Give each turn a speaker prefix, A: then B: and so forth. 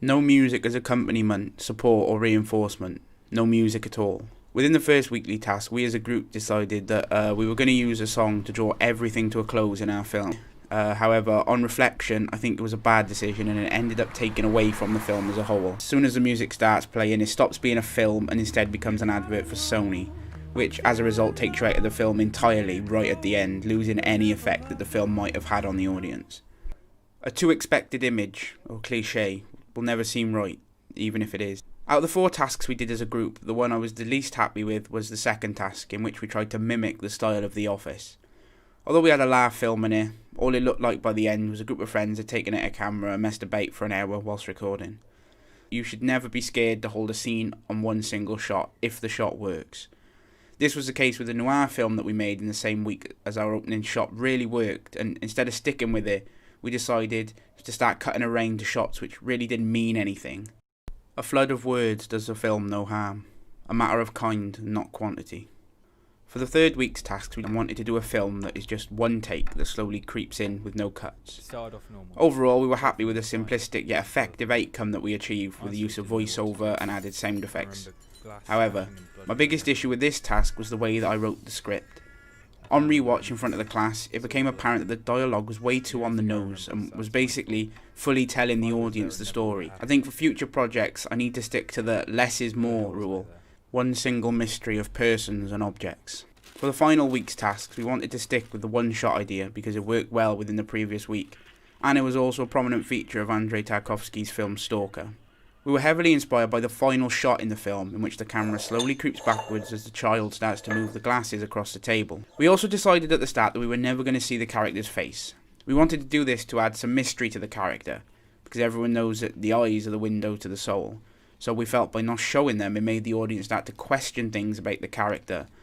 A: No music as accompaniment, support or reinforcement. No music at all. Within the first weekly task, we as a group decided that we were going to use a song to draw everything to a close in our film. However, on reflection, I think it was a bad decision and it ended up taking away from the film as a whole. As soon as the music starts playing, it stops being a film and instead becomes an advert for Sony, which as a result takes you out of the film entirely right at the end, losing any effect that the film might have had on the audience. A too expected image, or cliche, will never seem right, even if it is. Out of the 4 tasks we did as a group, the one I was the least happy with was the second task, in which we tried to mimic the style of The Office. Although we had a laugh filming it, all it looked like by the end was a group of friends had taken out a camera and messed about for an hour whilst recording. You should never be scared to hold a scene on one single shot, if the shot works. This was the case with the noir film that we made in the same week as our opening shot really worked, and instead of sticking with it, we decided to start cutting around to shots which really didn't mean anything. A flood of words does the film no harm. A matter of kind, not quantity. For the third week's tasks, we wanted to do a film that is just one take that slowly creeps in with no cuts. Overall, we were happy with the simplistic yet effective outcome that we achieved with the use of voiceover and added sound effects. However, my biggest issue with this task was the way that I wrote the script. On rewatch in front of the class, it became apparent that the dialogue was way too on the nose and was basically fully telling the audience the story. I think for future projects, I need to stick to the less is more rule. One single mystery of persons and objects. For the final week's tasks, we wanted to stick with the one-shot idea because it worked well within the previous week, and it was also a prominent feature of Andrei Tarkovsky's film Stalker. We were heavily inspired by the final shot in the film, in which the camera slowly creeps backwards as the child starts to move the glasses across the table. We also decided at the start that we were never going to see the character's face. We wanted to do this to add some mystery to the character, because everyone knows that the eyes are the window to the soul. So we felt by not showing them, it made the audience start to question things about the character,